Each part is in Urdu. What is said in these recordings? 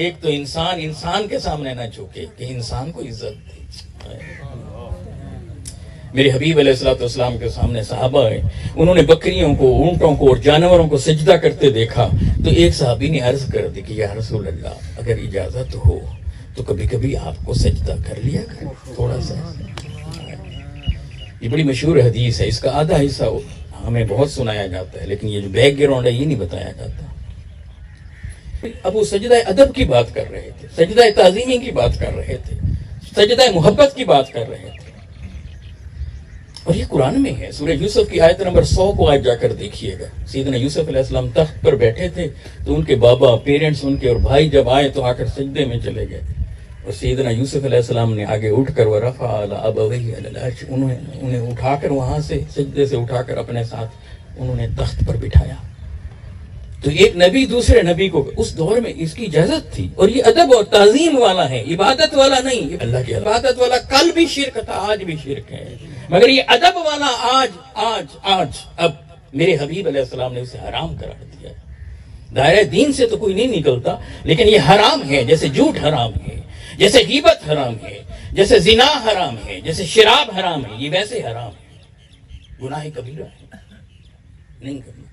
ایک تو انسان کے سامنے نہ جھکے کہ انسان کو عزت دی. میرے حبیب علیہ الصلوۃ والسلام کے سامنے صحابہ ہیں، انہوں نے بکریوں کو، اونٹوں کو اور جانوروں کو سجدہ کرتے دیکھا تو ایک صحابی نے عرض کر دی کہ یا رسول اللہ اگر اجازت ہو تو کبھی کبھی آپ کو سجدہ کر لیا کریں تھوڑا سا. یہ بڑی مشہور حدیث ہے، اس کا آدھا حصہ ہمیں بہت سنایا جاتا ہے لیکن یہ جو بیک گراؤنڈ ہے یہ نہیں بتایا جاتا. اب وہ سجدہ ادب کی بات کر رہے تھے، سجدہ تعظیمی کی بات کر رہے تھے، سجدہ محبت کی بات کر رہے تھے. اور یہ قرآن میں ہے، سورہ یوسف کی آیت نمبر 100 کو آج جا کر دیکھیے گا. سیدنا یوسف علیہ السلام تخت پر بیٹھے تھے تو ان کے بابا، پیرنٹس ان کے اور بھائی جب آئے تو آ کر سجدے میں چلے گئے. اور سیدنا یوسف علیہ السلام نے آگے اٹھ کر ورفع ابویہ علی العرش، انہیں اٹھا کر وہاں سے سجدے سے اٹھا کر اپنے ساتھ انہوں نے تخت پر بٹھایا. تو ایک نبی دوسرے نبی کو اس دور میں اس کی اجازت تھی. اور یہ ادب اور تعظیم والا ہے، عبادت والا نہیں. اللہ کی عبادت والا کل بھی شرک تھا، آج بھی شرک ہے، مگر یہ ادب والا آج اب میرے حبیب علیہ السلام نے اسے حرام قرار دیا. دائرہ دین سے تو کوئی نہیں نکلتا لیکن یہ حرام ہے. جیسے جھوٹ حرام ہے، جیسے غیبت حرام ہے، جیسے زنا حرام ہے، جیسے شراب حرام ہے، یہ ویسے حرام ہے، گناہ کبیرہ ہے، نہیں کرنا.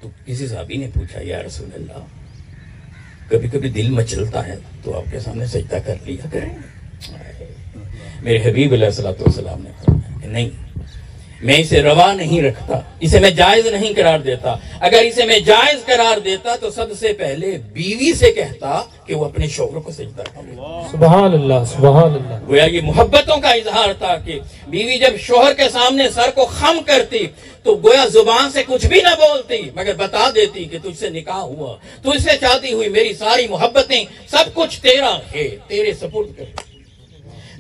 تو کسی صحابی نے پوچھا یا رسول اللہ کبھی کبھی دل مچلتا ہے تو آپ کے سامنے سجدہ کر لیا کریں. میرے حبیب علیہ الصلوۃ والسلام نے فرمایا کہ نہیں، میں اسے روا نہیں رکھتا، اسے میں جائز نہیں قرار دیتا. اگر اسے میں جائز قرار دیتا تو سب سے پہلے بیوی سے کہتا کہ وہ اپنے شوہر کو سجدہ کرے. سبحان اللہ سبحان اللہ. گویا یہ محبتوں کا اظہار تھا کہ بیوی جب شوہر کے سامنے سر کو خم کرتی تو گویا زبان سے کچھ بھی نہ بولتی مگر بتا دیتی کہ تجھ سے نکاح ہوا، تجھ سے شادی ہوئی، میری ساری محبتیں سب کچھ تیرا ہے، تیرے سپرد کر.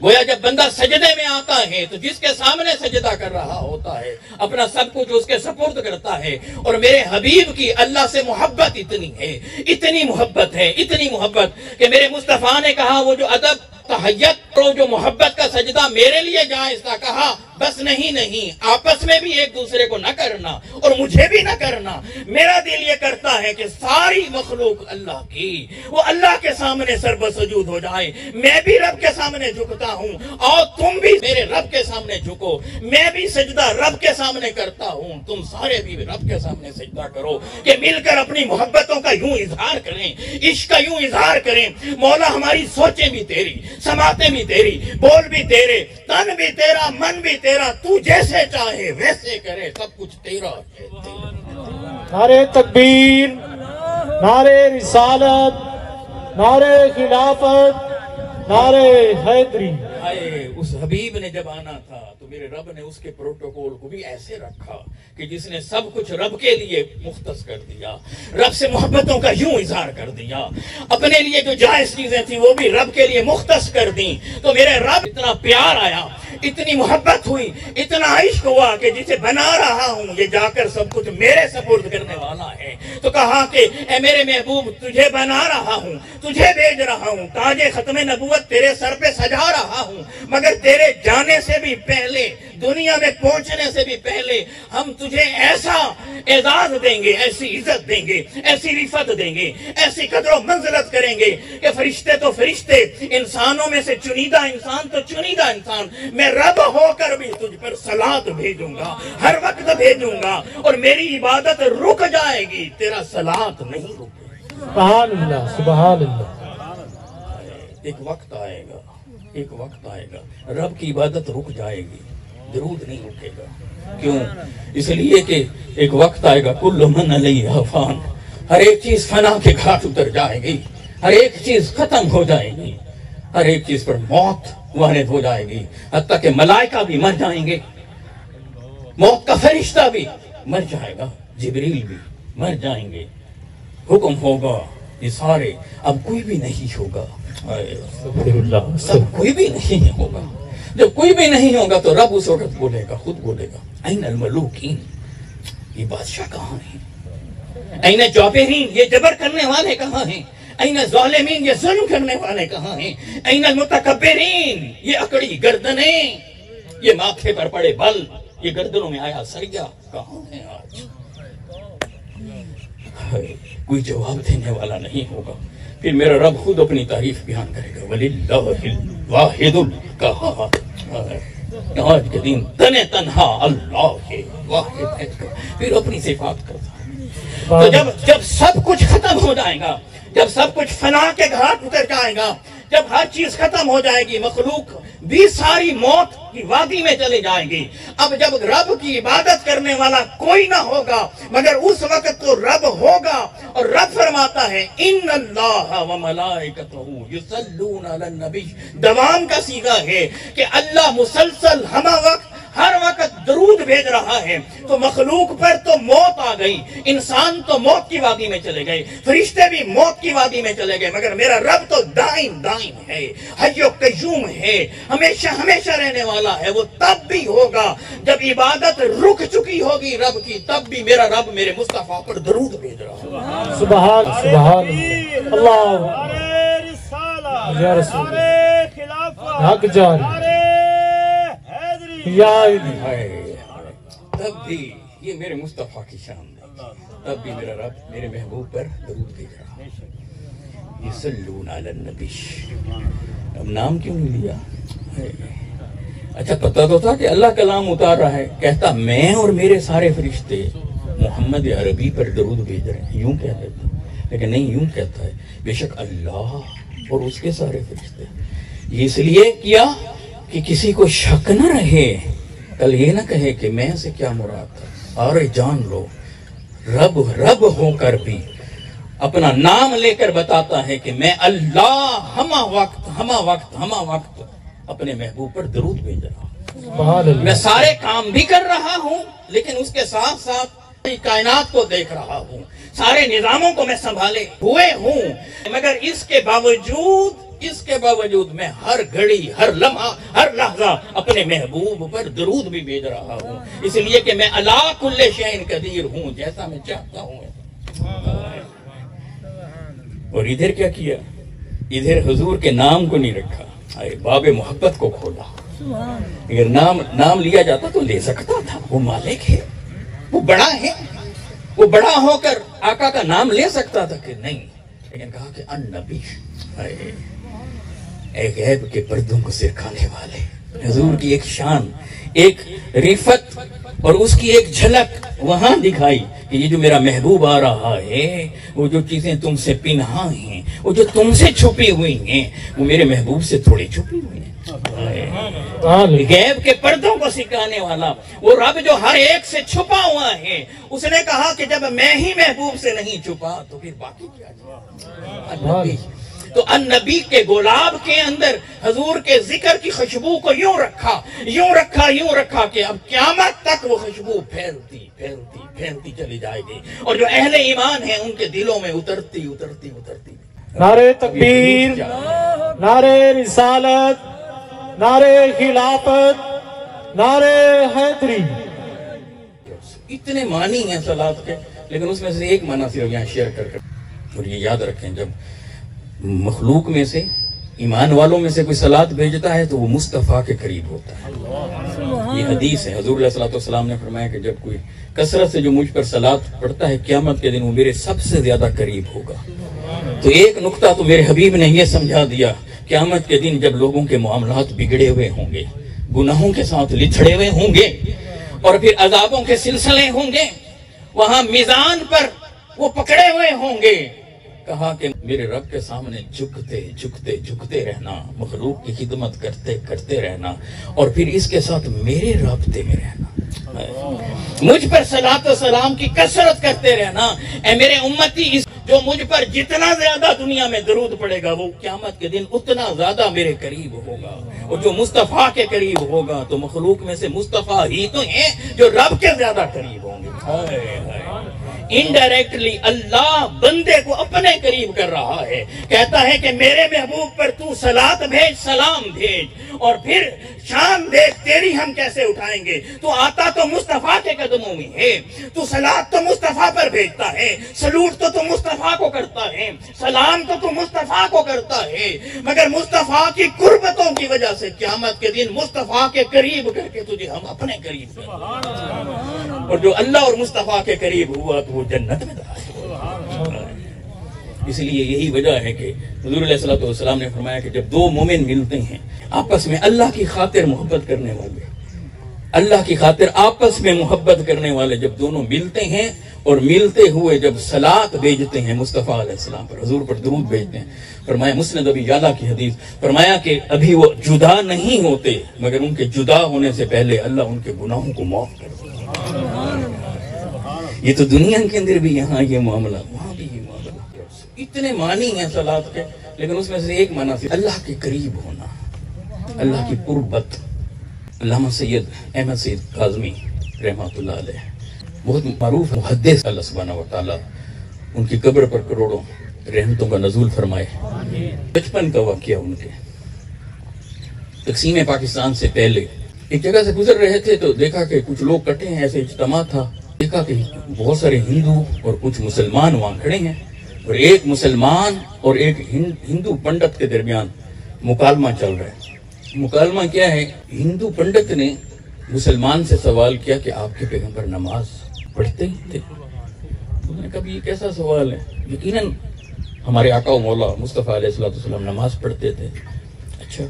گویا جب بندہ سجدے میں آتا ہے تو جس کے سامنے سجدہ کر رہا ہوتا ہے اپنا سب کچھ اس کے سپرد کرتا ہے. اور میرے حبیب کی اللہ سے محبت اتنی ہے، اتنی محبت ہے، اتنی محبت کہ میرے مصطفیٰ نے کہا وہ جو ادب تحیت اور جو محبت کا سجدہ میرے لیے جائز تھا، کہا بس نہیں آپس میں بھی ایک دوسرے کو نہ کرنا اور مجھے بھی نہ کرنا. میرا دل یہ کرتا ہے کہ ساری مخلوق اللہ کی وہ اللہ کے سامنے سر بسجود ہو جائے. میں بھی رب کے سامنے جھکتا ہوں اور تم بھی میرے رب کے سامنے جھکو. میں بھی سجدہ رب کے سامنے کرتا ہوں، تم سارے بھی رب کے سامنے سجدہ کرو کہ مل کر اپنی محبتوں کا یوں اظہار کریں، عشق کا یوں اظہار کریں. مولا ہماری سوچیں بھی تیری، سماعتیں بھی تیری، بول بھی تیرے، تن بھی تیرا، من بھی تیرا، تو جیسے چاہے ویسے کرے، سب کچھ تیرا ہے. نعرے تکبیر، نعرے رسالت، نعرے خلافت، نعرے حیدری. اس حبیب نے جب آنا تھا تو میرے رب نے اس کے پروٹوکول کو بھی ایسے رکھا کہ جس نے سب کچھ رب کے لیے مختص کر دیا، رب سے محبتوں کا یوں اظہار کر دیا، اپنے لیے جو جائز چیزیں تھیں وہ بھی رب کے لیے مختص کر دیں. تو میرے رب اتنا پیار آیا، اتنی محبت ہوئی، اتنا عشق ہوا کہ جسے بنا رہا ہوں یہ جا کر سب کچھ میرے سپرد کرنے والا ہے. تو کہا کہ اے میرے محبوب تجھے بنا رہا ہوں، تجھے بھیج رہا ہوں، تاج ختم نبوت تیرے سر پہ سجا رہا ہوں، مگر تیرے جانے سے بھی پہلے، دنیا میں پہنچنے سے بھی پہلے ہم تجھے ایسا اعزاز دیں گے، ایسی عزت دیں گے، ایسی رفعت دیں گے، ایسی قدر و منزلت کریں گے کہ فرشتے تو فرشتے، انسانوں میں سے چنیدہ انسان تو چنیدہ انسان، میں رب ہو کر بھی تجھ پر صلات بھیجوں گا، ہر وقت بھیجوں گا، اور میری عبادت رک جائے گی، تیرا صلات نہیں رکے. سبحان اللہ سبحان اللہ. ایک وقت آئے گا، ایک وقت آئے گا رب کی عبادت رک جائے گی، درود نہیں رکے گا. کیوں؟ اس لیے کہ ایک وقت آئے گا کل من علیہا فان، ہر ایک چیز فنا کے گھاٹ اتر جائے گی، ہر ایک چیز ختم ہو جائے گی، ہر ایک چیز پر موت وارد ہو جائے گی، حتیٰ کہ ملائکہ بھی مر جائیں گے، موت کا فرشتہ بھی مر جائے گا، جبریل بھی مر جائیں گے. حکم ہوگا یہ سارے، اب کوئی بھی نہیں ہوگا، سب کوئی بھی نہیں ہوگا. جب کوئی بھی نہیں ہوگا تو رب اس وقت بولے گا، خود بولے گا این الملوکین، یہ بادشاہ کہاں ہیں؟ این جابرین، یہ جبر کرنے والے کہاں ہیں؟ این ظالمین، یہ ظلم کرنے والے کہاں ہیں؟ این المتکبرین، یہ اکڑی گردنیں، یہ ماتھے پر پڑے بل، یہ گردنوں میں آیا سریا، کہاں ہیں آج؟ کوئی جواب دینے والا نہیں ہوگا. پھر میرا رب خود اپنی تعریف بیان کرے گا وَلِلَّهِ الْوَاحِدُ الْقَهَّارُ، آج کے دن تنہا اللہ کے واحد ہے، پھر اپنی صفات کرتا ہے۔ تو جب سب کچھ ختم ہو جائے گا، جب سب کچھ فنا کے گھاٹ اتر جائے گا، جب ہر چیز ختم ہو جائے گی، مخلوق بھی ساری موت کی وادی میں چلے جائیں گی، اب جب رب کی عبادت کرنے والا کوئی نہ ہوگا مگر اس وقت تو رب ہوگا، اور رب فرماتا ہے ان اللہ وملائکتہ یصلون علی النبی، دوام کا صیغہ ہے کہ اللہ مسلسل ہمہ وقت ہر وقت درود بھیج رہا ہے، تو مخلوق پر تو موت آ گئی، انسان تو موت کی وادی میں چلے گئے، فرشتے بھی موت کی وادی میں چلے گئے، مگر میرا رب تو دائم ہے، حی و قیوم ہے، ہمیشہ ہمیشہ رہنے والا ہے۔ وہ تب بھی ہوگا جب عبادت رک چکی ہوگی رب کی، تب بھی میرا رب میرے مصطفیٰ پر درود بھیج رہا ہے۔ سبحان اللہ، یا رسول حق جاری یا تب بھی یہ میرے مصطفیٰ کی شان ہے، تب بھی میرا رب میرے محبوب پر درود بھیج رہا ہے۔ یصلون علی النبی، اب نام کیوں نہیں لیا؟ اچھا پتہ تو تھا کہ اللہ کلام اتار رہا ہے، کہتا میں اور میرے سارے فرشتے محمد عربی پر درود بھیج رہے ہیں، یوں کہہ دیتا، لیکن نہیں، یوں کہتا ہے بے شک اللہ اور اس کے سارے فرشتے۔ یہ اس لیے کیا کہ کسی کو شک نہ رہے، کل یہ نہ کہے کہ میں سے کیا مراد تھا۔ سارے جان لو رب ہو کر بھی اپنا نام لے کر بتاتا ہے کہ میں اللہ ہمہ وقت اپنے محبوب پر درود بھیج رہا ہوں، میں سارے کام بھی کر رہا ہوں، لیکن اس کے ساتھ ساتھ کائنات کو دیکھ رہا ہوں، سارے نظاموں کو میں سنبھالے ہوئے ہوں، مگر اس کے باوجود میں ہر گھڑی، ہر لمحہ، ہر لحظہ اپنے محبوب پر درود بھی بھیج رہا ہوں، اس لیے کہ میں علی کل شیء قدیر ہوں، جیسا میں چاہتا ہوں۔ اور ادھر کیا کیا؟ ادھر حضور کے نام کو نہیں رکھا، باب محبت کو کھولا۔ اگر نام لیا جاتا تو لے سکتا تھا، وہ مالک ہے، وہ بڑا ہے، وہ بڑا ہو کر آقا کا نام لے سکتا تھا کہ نہیں، لیکن کہا کہ النبی، اے غیب کے پردوں کو سرکھانے والے۔ حضور کی ایک شان، ایک رفت اور اس کی ایک جھلک وہاں دکھائی کہ یہ جو میرا محبوب آ رہا ہے، وہ جو چیزیں تم سے پنہاں ہیں، وہ جو تم سے چھپی ہوئی ہیں، وہ میرے محبوب سے تھوڑی چھپی ہوئی ہیں۔ غیب کے پردوں کو سکھانے والا وہ رب جو ہر ایک سے چھپا ہوا ہے، اس نے کہا کہ جب میں ہی محبوب سے نہیں چھپا تو پھر باقی کیا جائے؟ تو النبی کے گلاب کے اندر حضور کے ذکر کی خوشبو کو یوں رکھا کہ اب قیامت تک وہ خوشبو پھیلتی چلی جائے گی، اور جو اہل ایمان ہیں ان کے دلوں میں اترتی۔ نعرہ تکبیر، نعرہ رسالت، نعرہ خلافت، نعرہ حیدری۔ اتنے معنی ہیں صلوات کے، لیکن اس میں سے ایک معنی صرف یہاں شیئر کر اور یہ یاد رکھیں، جب مخلوق میں سے، ایمان والوں میں سے کوئی صلوات بھیجتا ہے تو وہ مصطفیٰ کے قریب ہوتا ہے۔ یہ حدیث ہے، حضور علیہ السلام نے فرمایا کہ جب کوئی کثرت سے جو مجھ پر صلوات پڑھتا ہے قیامت کے دن وہ میرے سب سے زیادہ قریب ہوگا۔ تو ایک نقطہ تو میرے حبیب نے یہ سمجھا دیا، قیامت کے دن جب لوگوں کے معاملات بگڑے ہوئے ہوں گے، گناہوں کے ساتھ لتھڑے ہوئے ہوں گے، اور پھر عذابوں کے سلسلے ہوں گے، وہاں میزان پر وہ پکڑے ہوئے ہوں گے، کہا کہ میرے رب کے سامنے جھکتے رہنا، مخلوق کی خدمت کرتے رہنا، اور پھر اس کے ساتھ میرے رابطے میں رہنا، مجھ پر صلاۃ و سلام کی کثرت کرتے رہنا۔ اے میرے امتی، جو مجھ پر جتنا زیادہ دنیا میں درود پڑے گا وہ قیامت کے دن اتنا زیادہ میرے قریب ہوگا، اور جو مصطفیٰ کے قریب ہوگا تو مخلوق میں سے مصطفیٰ ہی تو ہیں جو رب کے زیادہ قریب ہوں گے۔ انڈائریکٹلی اللہ بندے کو اپنے قریب کر رہا ہے، کہتا ہے کہ میرے محبوب پر تو صلات بھیج، سلام بھیج، اور پھر شان دیکھ تیری ہم کیسے اٹھائیں گے۔ تو آتا تو مصطفیٰ کے قدموں میں ہے، تو صلات تو مصطفیٰ پر بھیجتا ہے، سلوٹ تو مصطفیٰ کو کرتا ہے، سلام تو مصطفیٰ کو کرتا ہے، مگر مصطفیٰ کی قربتوں کی وجہ سے قیامت کے دن مصطفیٰ کے قریب کر کے تجھے ہم اپنے قریب کر دیں، اور جو اللہ اور مصطفیٰ کے قریب ہوا تو وہ جنت میں داخل۔ اس لیے یہی وجہ ہے کہ حضور علیہ الصلوۃ والسلام نے فرمایا کہ جب دو مومن ملتے ہیں آپس میں اللہ کی خاطر محبت کرنے والے، اللہ کی خاطر آپس میں محبت کرنے والے جب دونوں ملتے ہیں اور ملتے ہوئے جب صلاۃ بھیجتے ہیں مصطفیٰ علیہ السلام پر، حضور پر درود بھیجتے ہیں، فرمایا مسند ابی یعلا کی حدیث، فرمایا کہ ابھی وہ جدا نہیں ہوتے مگر ان کے جدا ہونے سے پہلے اللہ ان کے گناہوں کو معاف کر دیتا۔ یہ تو دنیا کے اندر بھی یہاں یہ معاملہ، وہاں بھی یہ معاملہ، اتنے معنی ہیں صلاۃ کے، لیکن اس میں سے ایک معنی سے اللہ کے قریب ہونا، اللہ کی قربت۔ علامہ سید احمد سید کاظمی رحمۃ اللہ علیہ بہت معروف محدث، اللہ سبحانہ و تعالیٰ ان کی قبر پر کروڑوں رحمتوں کا نزول فرمائے۔ بچپن کا واقعہ ان کے تقسیم پاکستان سے پہلے ایک جگہ سے گزر رہے تھے تو دیکھا کہ کچھ لوگ کٹے ہیں، ایسے اجتماع تھا، دیکھا کہ بہت سارے ہندو اور کچھ مسلمان وہاں کھڑے ہیں، اور ایک مسلمان اور ایک ہندو پنڈت کے درمیان مکالمہ چل رہا ہے۔ مکالمہ کیا ہے؟ ہندو پنڈت نے مسلمان سے سوال کیا کہ آپ کے پیغمبر نماز پڑھتے تھے؟ انہوں نے کہا یہ کیسا سوال ہے، یقیناً ہمارے آقا و مولا مصطفیٰ علیہ السلام نماز پڑھتے تھے۔ اچھا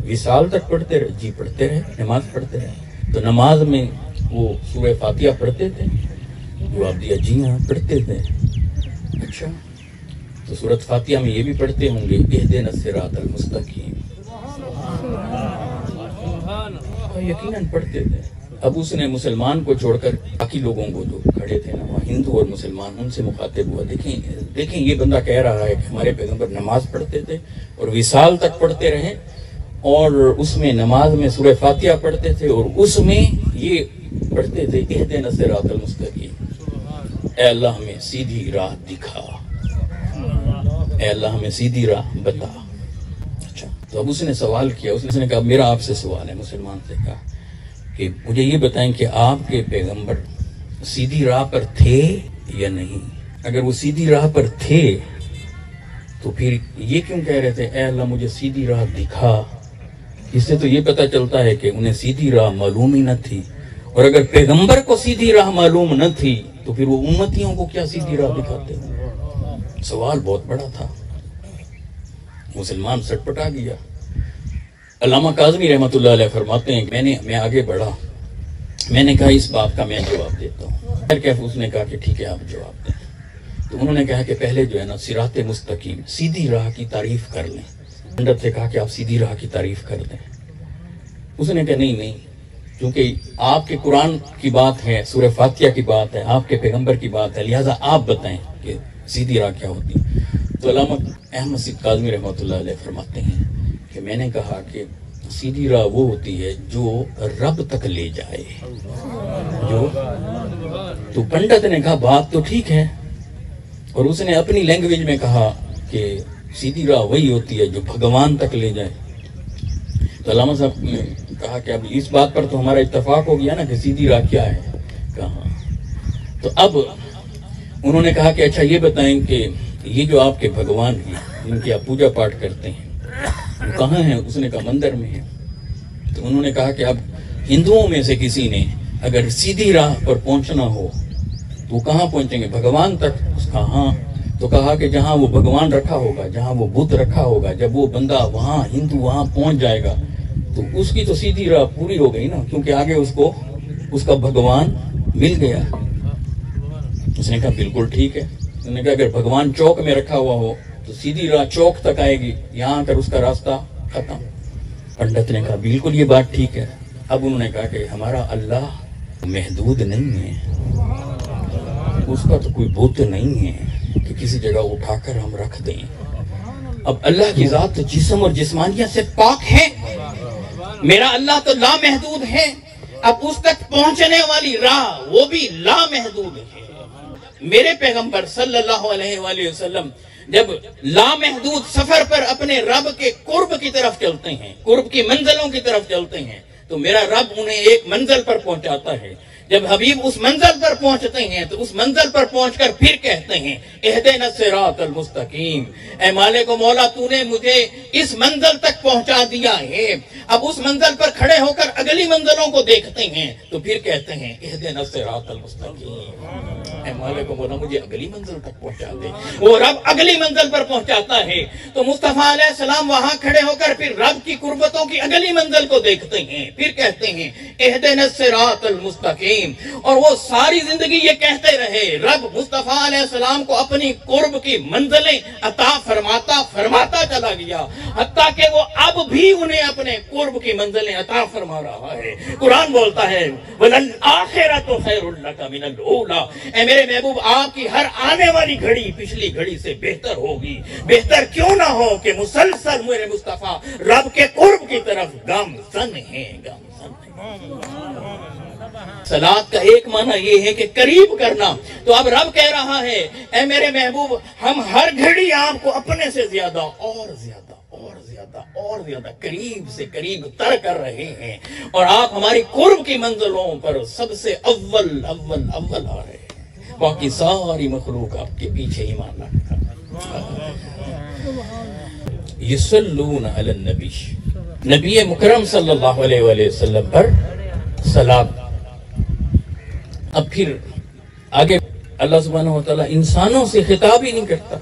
وصال تک پڑھتے رہے؟ جی پڑھتے رہے، نماز پڑھتے رہے۔ تو نماز میں وہ سورہ فاتحہ پڑھتے تھے؟ جواب دیا جی ہاں پڑھتے تھے۔ اچھا تو سورۃ فاتحہ میں یہ بھی پڑھتے ہوں گے اہدنا الصراط المستقیم؟ یقیناً پڑھتے تھے۔ اب اس نے مسلمان کو چھوڑ کر باقی لوگوں کو جو کھڑے تھے نا وہاں ہندو اور مسلمان، ان سے مخاطب ہوا، دیکھیں یہ بندہ کہہ رہا ہے کہ ہمارے پیغمبر نماز پڑھتے تھے اور وصال تک پڑھتے رہے، اور اس میں نماز میں سورہ فاتحہ پڑھتے تھے اور اس میں یہ پڑھتے تھے اہدنا الصراط المستقیم، اے اللہ ہمیں سیدھی راہ دکھا، اے اللہ ہمیں سیدھی راہ بتا۔ اچھا تو اب اس نے سوال کیا، اس نے کہا میرا آپ سے سوال ہے، مسلمان سے کہا کہ مجھے یہ بتائیں کہ آپ کے پیغمبر سیدھی راہ پر تھے یا نہیں؟ اگر وہ سیدھی راہ پر تھے تو پھر یہ کیوں کہہ رہے تھے اے اللہ مجھے سیدھی راہ دکھا؟ اس سے تو یہ پتہ چلتا ہے کہ انہیں سیدھی راہ معلوم ہی نہ تھی، اور اگر پیغمبر کو سیدھی راہ معلوم نہ تھی تو پھر وہ امتیوں کو کیا سیدھی راہ دکھاتے ہیں؟ سوال بہت بڑا تھا، مسلمان سٹ پٹا گیا۔ علامہ کاظمی رحمۃ اللہ علیہ فرماتے ہیں کہ میں آگے بڑھا، میں نے کہا اس بات کا میں جواب دیتا ہوں۔ خیر کیف اس نے کہا کہ ٹھیک ہے آپ جواب دیں۔ تو انہوں نے کہا کہ پہلے جو ہے نا صراط مستقیم سیدھی راہ کی تعریف کر لیں۔ پنڈت سے کہا کہ آپ سیدھی راہ کی تعریف کر دیں۔ اس نے کہا نہیں، کیونکہ آپ کے قرآن کی بات ہے، سورہ فاتحہ کی بات ہے، آپ کے پیغمبر کی بات ہے، لہٰذا آپ بتائیں کہ سیدھی راہ کیا ہوتی ہے۔ تو علامہ احمد سید کاظمی رحمۃ اللہ علیہ فرماتے ہیں کہ میں نے کہا کہ سیدھی راہ وہ ہوتی ہے جو رب تک لے جائے۔ تو پنڈت نے کہا بات تو ٹھیک ہے، اور اس نے اپنی لینگویج میں کہا کہ سیدھی راہ وہی ہوتی ہے جو بھگوان تک لے جائے۔ تو علامہ صاحب نے کہا کہ اب اس بات پر تو ہمارا اتفاق ہو گیا نا کہ سیدھی راہ کیا ہے؟ کہاں؟ تو اب انہوں نے کہا کہ اچھا یہ بتائیں کہ یہ جو آپ کے بھگوان ہیں جن کی آپ پوجا پاٹ کرتے ہیں وہ کہاں ہیں؟ اس نے کہا مندر میں ہے۔ تو انہوں نے کہا کہ اب ہندوؤں میں سے کسی نے اگر سیدھی راہ پر پہنچنا ہو تو وہ کہاں پہنچیں گے؟ بھگوان تک؟ اس کا ہاں۔ تو کہا کہ جہاں وہ بھگوان رکھا ہوگا، جہاں وہ بت رکھا ہوگا، جب وہ بندہ وہاں ہندو وہاں پہنچ جائے گا تو اس کی تو سیدھی راہ پوری ہو گئی نا، کیونکہ آگے اس کو اس کا بھگوان مل گیا۔ اس نے کہا بالکل ٹھیک ہے۔ اس نے کہا اگر بھگوان چوک میں رکھا ہوا ہو تو سیدھی راہ چوک تک آئے گی، یہاں کر اس کا راستہ ختم۔ پنڈت نے کہا بالکل یہ بات ٹھیک ہے۔ اب انہوں نے کہا کہ ہمارا اللہ محدود نہیں ہے، اس کا تو کوئی بت نہیں ہے کہ کسی جگہ اٹھا کر ہم رکھ دیں۔ اب اللہ کی ذات تو جسم اور جسمانیت سے پاک ہے، میرا اللہ تو لامحدود ہے، اب اس تک پہنچنے والی راہ وہ بھی لامحدود ہے۔ میرے پیغمبر صلی اللہ علیہ وآلہ وسلم جب لامحدود سفر پر اپنے رب کے قرب کی طرف چلتے ہیں، قرب کی منزلوں کی طرف چلتے ہیں، تو میرا رب انہیں ایک منزل پر پہنچاتا ہے جب حبیب اس منزل پر پہنچتے ہیں تو اس منزل پر پہنچ کر پھر کہتے ہیں اہدنا الصراط المستقیم، اے مالک و مولا تو نے مجھے اس منزل تک پہنچا دیا ہے۔ اب اس منزل پر کھڑے ہو کر اگلی منزلوں کو دیکھتے ہیں تو پھر کہتے ہیں اہدنا الصراط المستقیم، اے مالک و مولا مجھے اگلی منزل تک پہنچا دے۔ وہ رب اگلی منزل پر پہنچاتا ہے تو مصطفیٰ علیہ السلام وہاں کھڑے ہو کر پھر رب کی قربتوں کی اگلی منزل کو دیکھتے ہیں، پھر کہتے ہیں اہدنا الصراط المستقیم، اور وہ ساری زندگی یہ کہتے رہے۔ رب مصطفیٰ علیہ السلام کو اپنی قرب کی منزلیں عطا فرماتا چلا گیا، حتیٰ کہ وہ اب بھی انہیں اپنے قرب کی منزلیں عطا فرما رہا ہے۔ قرآن بولتا ہے وَلَلْآخِرَةُ خَيْرٌ لَكَ مِنَ الْأُولَىٰ، اے میرے محبوب آپ کی ہر آنے والی گھڑی پچھلی گھڑی سے بہتر ہوگی۔ بہتر کیوں نہ ہو کہ مسلسل میرے مصطفیٰ رب کے قرب کی طرف گامزن ہیں۔ صلاۃ کا ایک معنی یہ ہے کہ قریب کرنا، تو اب رب کہہ رہا ہے اے میرے محبوب ہم ہر گھڑی آپ کو اپنے سے زیادہ اور زیادہ اور زیادہ اور زیادہ قریب سے قریب تر کر رہے ہیں، اور آپ ہماری قرب کی منزلوں پر سب سے اول آ رہے ہیں، باقی ساری مخلوق آپ کے پیچھے ایمان رکھتا۔ یصلون علی النبی، نبی مکرم صلی اللہ علیہ وآلہ وسلم پر صلاۃ۔ اب پھر آگے اللہ سبحانہ وتعالیٰ انسانوں سے خطاب ہی نہیں کرتا،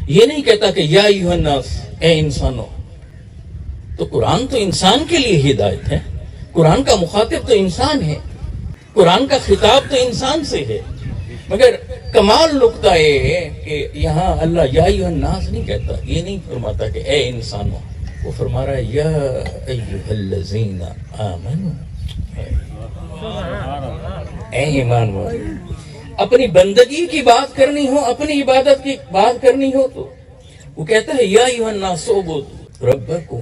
یہ نہیں کہتا کہ یا ایھا الناس، اے انسانوں۔ تو قرآن تو انسان کے لیے ہدایت ہے، قرآن کا مخاطب تو انسان ہے، قرآن کا خطاب تو انسان سے ہے، مگر کمال نقطہ یہ ہے کہ یہاں اللہ یا ایھا الناس نہیں کہتا، یہ نہیں فرماتا کہ اے انسانوں، وہ فرما رہا ہے یا ایھا الذین آمنوا، اے ایمان والے۔ اپنی بندگی کی بات کرنی ہو، اپنی عبادت کی بات کرنی ہو تو وہ کہتا ہے یا ایھا الناس اعبدوا ربکم،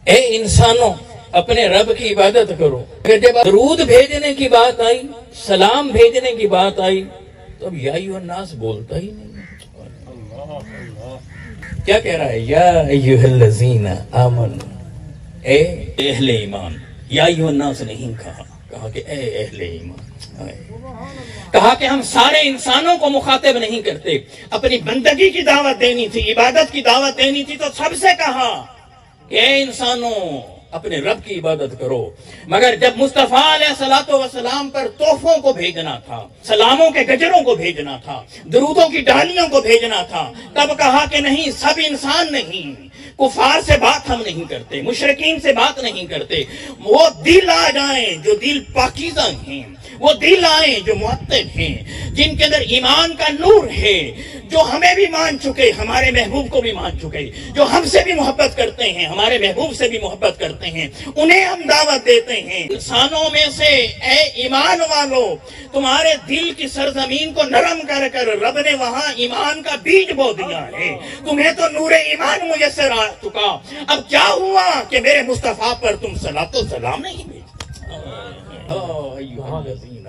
اے انسانوں اپنے رب کی عبادت کرو۔ پھر جب درود بھیجنے کی بات آئی، سلام بھیجنے کی بات آئی تو اب یا ایھا الناس بولتا ہی نہیں۔ کیا کہہ رہا ہے یا ایھا الذین آمنوا، اے اہل ایمان۔ یا ایھا الناس نہیں کہا کہ اے اہل ایمان، کہا کہ ہم سارے انسانوں کو مخاطب نہیں کرتے، اپنی بندگی کی دعوت دینی تھی، عبادت کی دعوت دینی تھی تو سب سے کہا کہ اے انسانوں اپنے رب کی عبادت کرو۔ مگر جب مصطفیٰ علیہ السلام پر تحفوں کو بھیجنا تھا، سلاموں کے گجروں کو بھیجنا تھا، درودوں کی ڈالیوں کو بھیجنا تھا، تب کہا کہ نہیں، سب انسان نہیں، کفار سے بات ہم نہیں کرتے، مشرکین سے بات نہیں کرتے، وہ دل آ جائیں جو دل پاکیزہ ہیں، وہ دل آئیں جو معطل ہیں، جن کے اندر ایمان کا نور ہے، جو ہمیں بھی مان چکے، ہمارے محبوب کو بھی مان چکے، جو ہم سے بھی محبت کرتے ہیں، ہمارے محبوب سے بھی محبت کرتے ہیں، انہیں ہم دعوت دیتے ہیں۔ انسانوں میں سے اے ایمان والو، تمہارے دل کی سرزمین کو نرم کر کر رب نے وہاں ایمان کا بیج بو دیا ہے، تمہیں تو نور ایمان میسر آ چکا، اب کیا ہوا کہ میرے مصطفیٰ پر تم صلاۃ و سلام نہیں بھیجتے؟ ایھا الذین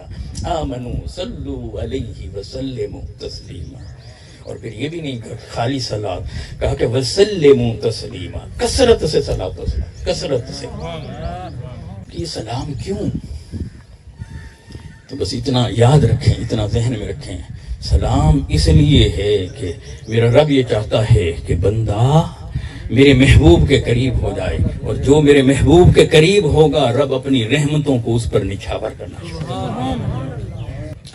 آمنوا صلوا علیہ وسلموا تسلیما، اور پھر یہ بھی نہیں کہا خالی صلاۃ، کہا کہ وسلموا تسلیما، کثرت سے صلاۃ و سلام، کثرت سے۔ یہ سلام کیوں؟ تو بس اتنا یاد رکھیں، اتنا ذہن میں رکھیں، سلام اس لیے ہے کہ میرا رب یہ چاہتا ہے کہ بندہ میرے محبوب کے قریب ہو جائے، اور جو میرے محبوب کے قریب ہوگا رب اپنی رحمتوں کو اس پر نچھاور کرنا چاہتا۔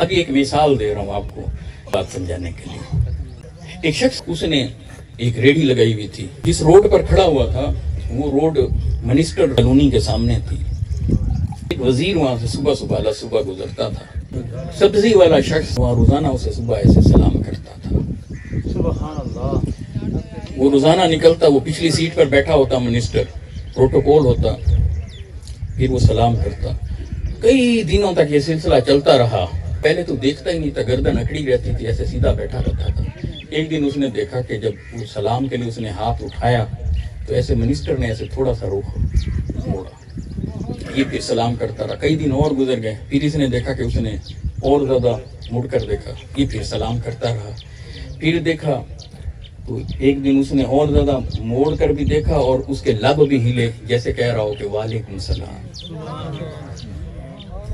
ابھی ایک مثال دے رہا ہوں آپ کو بات سمجھانے کے لیے۔ ایک شخص، اس نے ایک ریڑھی لگائی ہوئی تھی، جس روڈ پر کھڑا ہوا تھا وہ روڈ منسٹر کالونی کے سامنے تھی۔ ایک وزیر وہاں سے صبح گزرتا تھا، سبزی والا شخص وہاں روزانہ اسے صبح ایسے سلام کرتا تھا۔ سبحان اللہ۔ وہ روزانہ نکلتا، وہ پچھلی سیٹ پر بیٹھا ہوتا منسٹر، پروٹوکول ہوتا، پھر وہ سلام کرتا۔ کئی دنوں تک یہ سلسلہ چلتا رہا۔ پہلے تو دیکھتا ہی نہیں تھا، گردن اکڑی رہتی تھی، ایسے سیدھا بیٹھا رہتا تھا۔ ایک دن اس نے دیکھا کہ جب وہ سلام کے لیے اس نے ہاتھ اٹھایا تو ایسے منسٹر نے ایسے تھوڑا سا رخ موڑا، یہ پھر سلام کرتا رہا۔ کئی دن اور گزر گئے، پھر اس نے دیکھا کہ اس نے اور زیادہ مڑ کر دیکھا، یہ پھر سلام کرتا رہا۔ پھر دیکھا تو ایک دن اس نے اور زیادہ موڑ کر بھی دیکھا، اور اس کے لب بھی ہلے جیسے کہہ رہا ہو کہ وعلیکم السلام۔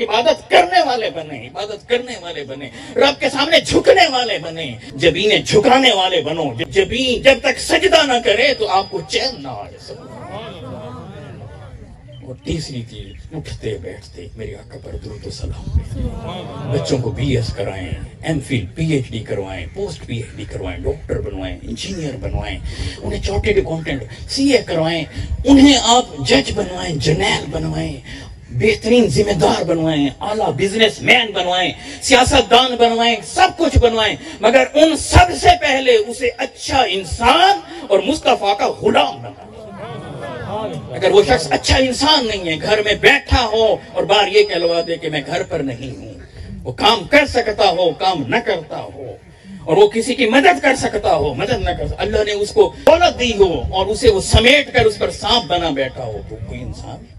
عبادت کرنے والے بنے، عبادت کرنے والے بنے، رب کے سامنے جھکنے والے بنے، جبینیں جھکانے والے بنو۔ جبین جب تک سجدہ نہ کرے تو آپ کو چین نہ آئے۔ اور تیسری چیز، اٹھتے بیٹھتے میرے آقا پر درود و سلام۔ بچوں کو بی ایس کرائیں، M Phil P H D کروائیں، پوسٹ پی ایچ ڈی کروائیں، ڈاکٹر بنوائیں، انجینئر بنوائیں، انہیں چارٹرڈ اکاؤنٹنٹ سی اے کروائیں، انہیں آپ جج بنوائیں، جرنیل بنوائیں، بہترین ذمہ دار بنوائیں، اعلیٰ بزنس مین بنوائیں، سیاست دان بنوائیں، سب کچھ بنوائیں، مگر ان سب سے پہلے اسے اچھا انسان اور مصطفیٰ کا غلام بنائیں۔ اگر وہ شخص اچھا انسان نہیں ہے، گھر میں بیٹھا ہو اور بار یہ کہلوا دے کہ میں گھر پر نہیں ہوں، وہ کام کر سکتا ہو، کام نہ کرتا ہو، اور وہ کسی کی مدد کر سکتا ہو، مدد نہ کر سکتا، اللہ نے اس کو دولت دی ہو اور اسے وہ سمیٹ کر اس پر سانپ بنا بیٹھا ہو، تو کوئی انسان ہے۔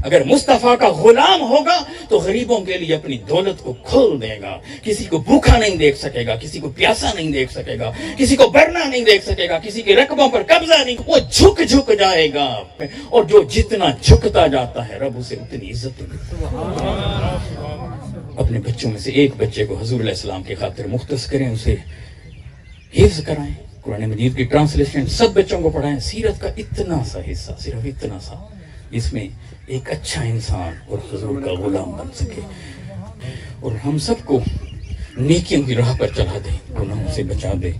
اگر مصطفیٰ کا غلام ہوگا تو غریبوں کے لیے اپنی دولت کو کھول دے گا، کسی کو بھوکا نہیں دیکھ سکے گا، کسی کو پیاسا نہیں دیکھ سکے گا، کسی کو برنا نہیں دیکھ سکے گا، کسی کے رقبوں پر قبضہ نہیں، وہ جھک جھک جائے گا، اور جو جتنا جھکتا جاتا ہے رب اسے اتنی عزت دیتا ہے۔ اپنے بچوں میں سے ایک بچے کو حضور علیہ السلام کی خاطر مختص کریں، اسے حفظ کرائیں، قرآن مجید کی ٹرانسلیشن سب بچوں کو پڑھائیں، سیرت کا اتنا سا حصہ، صرف اتنا سا، جس میں ایک اچھا انسان اور حضور کا غلام بن سکے، اور ہم سب کو نیکیوں کی راہ پر چلا دے، گناہوں سے بچا دے۔